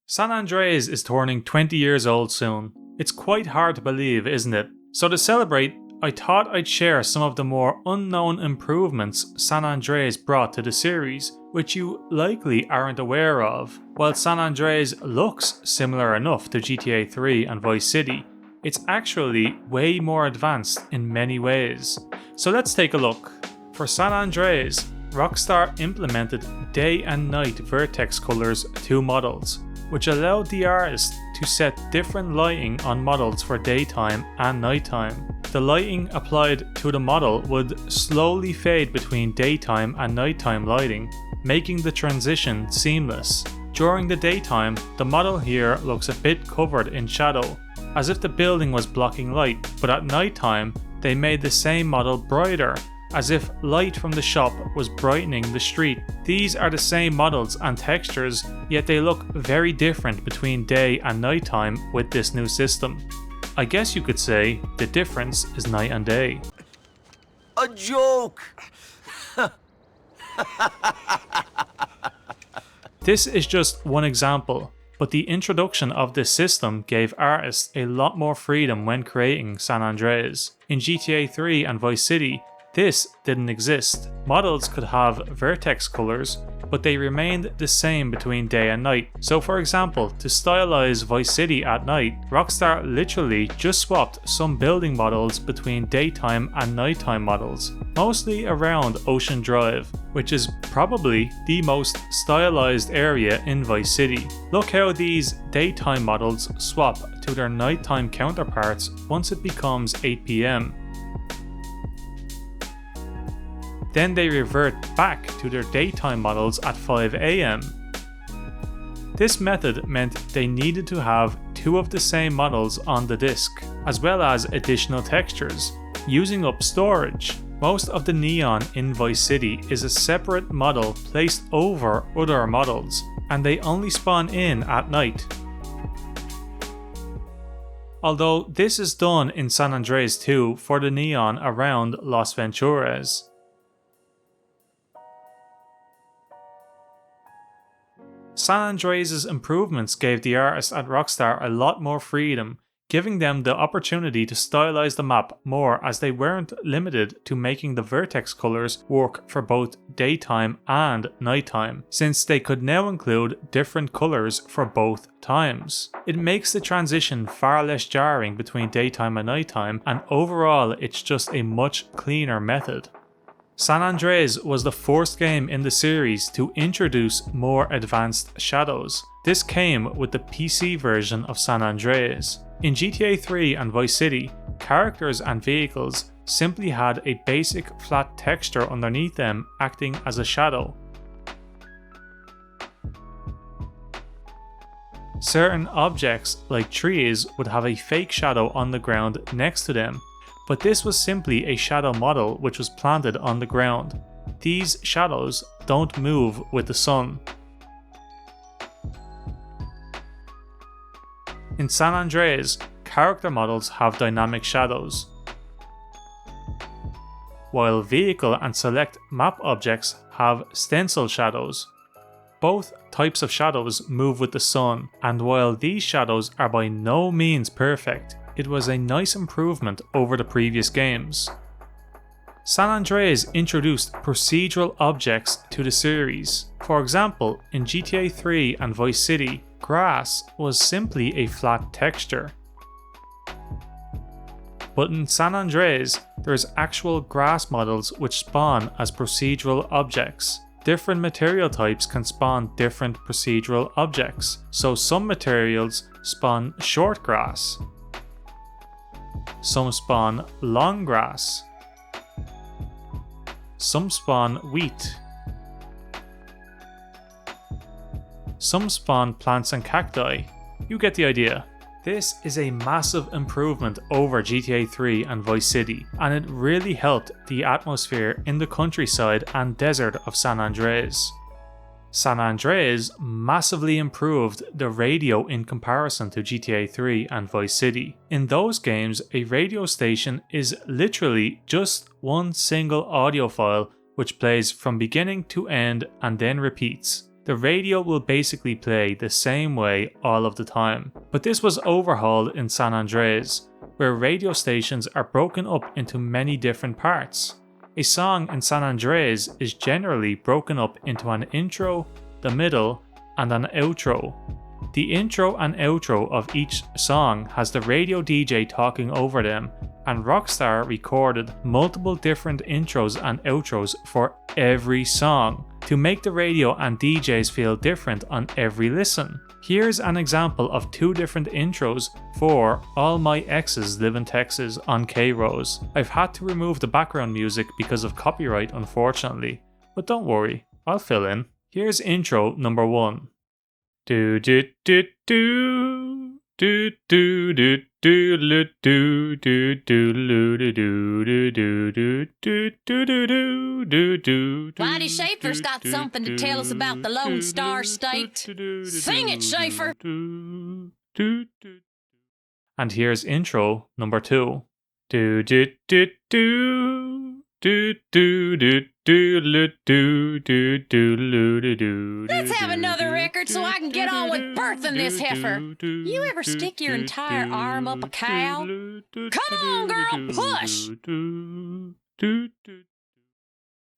San Andreas is turning 20 years old soon. It's quite hard to believe, isn't it? So to celebrate, I thought I'd share some of the more unknown improvements San Andreas brought to the series, which you likely aren't aware of. While San Andreas looks similar enough to GTA 3 and Vice City, it's actually way more advanced in many ways. So let's take a look. For San Andreas, Rockstar implemented day and night vertex colors to models, which allowed the artist to set different lighting on models for daytime and nighttime. The lighting applied to the model would slowly fade between daytime and nighttime lighting, making the transition seamless. During the daytime, the model here looks a bit covered in shadow, as if the building was blocking light, but at nighttime, they made the same model brighter, as if light from the shop was brightening the street. These are the same models and textures, yet they look very different between day and nighttime with this new system. I guess you could say the difference is night and day. A joke! This is just one example, but the introduction of this system gave artists a lot more freedom when creating San Andreas. In GTA 3 and Vice City, this didn't exist. Models could have vertex colors, but they remained the same between day and night. So for example, to stylize Vice City at night, Rockstar literally just swapped some building models between daytime and nighttime models, mostly around Ocean Drive, which is probably the most stylized area in Vice City. Look how these daytime models swap to their nighttime counterparts once it becomes 8 PM. Then they revert back to their daytime models at 5 AM. This method meant they needed to have two of the same models on the disk, as well as additional textures, using up storage. Most of the neon in Vice City is a separate model placed over other models, and they only spawn in at night. Although this is done in San Andreas too for the neon around Las Venturas. San Andreas' improvements gave the artists at Rockstar a lot more freedom, giving them the opportunity to stylize the map more, as they weren't limited to making the vertex colors work for both daytime and nighttime, since they could now include different colors for both times. It makes the transition far less jarring between daytime and nighttime, and overall it's just a much cleaner method. San Andreas was the first game in the series to introduce more advanced shadows. This came with the PC version of San Andreas. In GTA 3 and Vice City, characters and vehicles simply had a basic flat texture underneath them acting as a shadow. Certain objects like trees would have a fake shadow on the ground next to them, but this was simply a shadow model which was planted on the ground. These shadows don't move with the sun. In San Andreas, character models have dynamic shadows, while vehicle and select map objects have stencil shadows. Both types of shadows move with the sun, and while these shadows are by no means perfect, it was a nice improvement over the previous games. San Andreas introduced procedural objects to the series. For example, in GTA 3 and Vice City, grass was simply a flat texture. But in San Andreas, there's actual grass models which spawn as procedural objects. Different material types can spawn different procedural objects, so some materials spawn short grass, some spawn long grass, some spawn wheat, some spawn plants and cacti. You get the idea. This is a massive improvement over GTA 3 and Vice City, and it really helped the atmosphere in the countryside and desert of San Andreas. San Andreas massively improved the radio in comparison to GTA 3 and Vice City. In those games, a radio station is literally just one single audio file which plays from beginning to end and then repeats. the radio will basically play the same way all of the time. But this was overhauled in San Andreas, where radio stations are broken up into many different parts. A song in San Andreas is generally broken up into an intro, the middle, and an outro. The intro and outro of each song has the radio DJ talking over them, and Rockstar recorded multiple different intros and outros for every song to make the radio and DJs feel different on every listen. Here's an example of 2 different intros for All My Exes Live in Texas on K-Rose. I've had to remove the background music because of copyright, unfortunately, but don't worry, I'll fill in. Here's intro number 1. Do do do do do do do do do do do do do do do do do do. Whitey Schaefer's got something to tell us about the Lone Star State. Sing it, Schaefer! And here's intro number 2. Do do do do do do do do do do do do. Let's have another record so I can get on with birthing this heifer. You ever stick your entire arm up a cow? Come on, girl, push!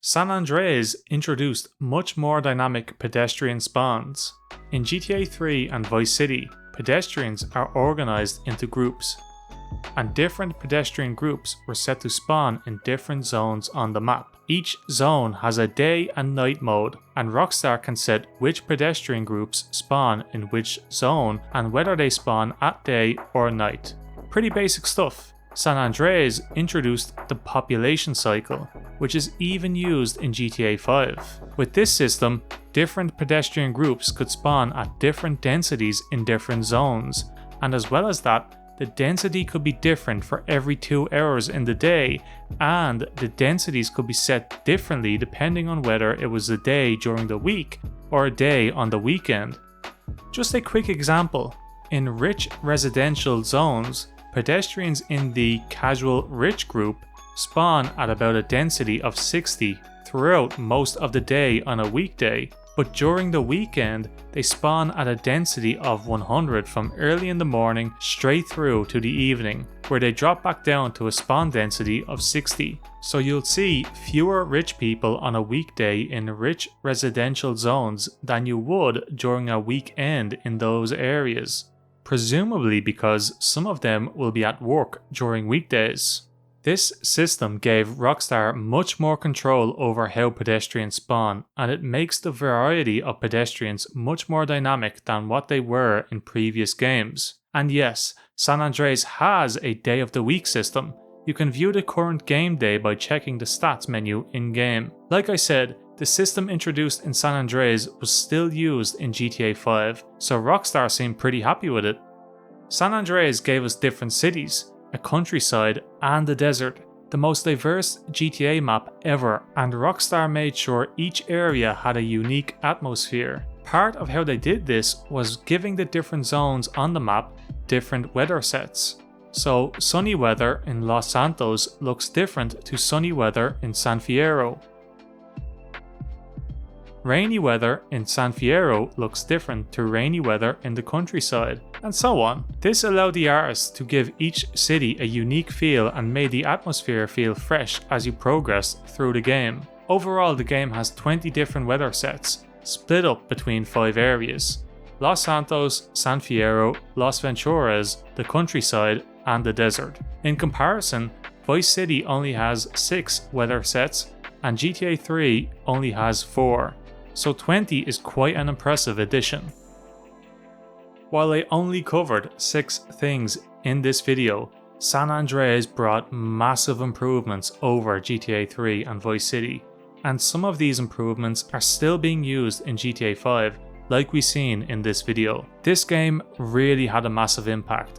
San Andreas introduced much more dynamic pedestrian spawns. In GTA 3 and Vice City, pedestrians are organized into groups, and different pedestrian groups were set to spawn in different zones on the map. Each zone has a day and night mode, and Rockstar can set which pedestrian groups spawn in which zone and whether they spawn at day or night. Pretty basic stuff. San Andreas introduced the population cycle, which is even used in GTA 5. With this system, different pedestrian groups could spawn at different densities in different zones, and as well as that, the density could be different for every 2 hours in the day, and the densities could be set differently depending on whether it was a day during the week or a day on the weekend. Just a quick example, in rich residential zones, pedestrians in the casual rich group spawn at about a density of 60 throughout most of the day on a weekday, but during the weekend they spawn at a density of 100 from early in the morning straight through to the evening, where they drop back down to a spawn density of 60. So you'll see fewer rich people on a weekday in rich residential zones than you would during a weekend in those areas, presumably because some of them will be at work during weekdays. This system gave Rockstar much more control over how pedestrians spawn, and it makes the variety of pedestrians much more dynamic than what they were in previous games. And yes, San Andreas has a day of the week system. You can view the current game day by checking the stats menu in-game. Like I said, the system introduced in San Andreas was still used in GTA 5, so Rockstar seemed pretty happy with it. San Andreas gave us different cities, a countryside, and a desert, the most diverse GTA map ever, and Rockstar made sure each area had a unique atmosphere. Part of how they did this was giving the different zones on the map different weather sets. So sunny weather in Los Santos looks different to sunny weather in San Fierro. Rainy weather in San Fierro looks different to rainy weather in the countryside, and so on. This allowed the artists to give each city a unique feel and made the atmosphere feel fresh as you progressed through the game. Overall, the game has 20 different weather sets, split up between 5 areas: Los Santos, San Fierro, Las Venturas, the countryside, and the desert. In comparison, Vice City only has 6 weather sets, and GTA 3 only has 4. So 20 is quite an impressive addition. While I only covered 6 things in this video, San Andreas brought massive improvements over GTA 3 and Vice City, and some of these improvements are still being used in GTA 5, like we've seen in this video. This game really had a massive impact,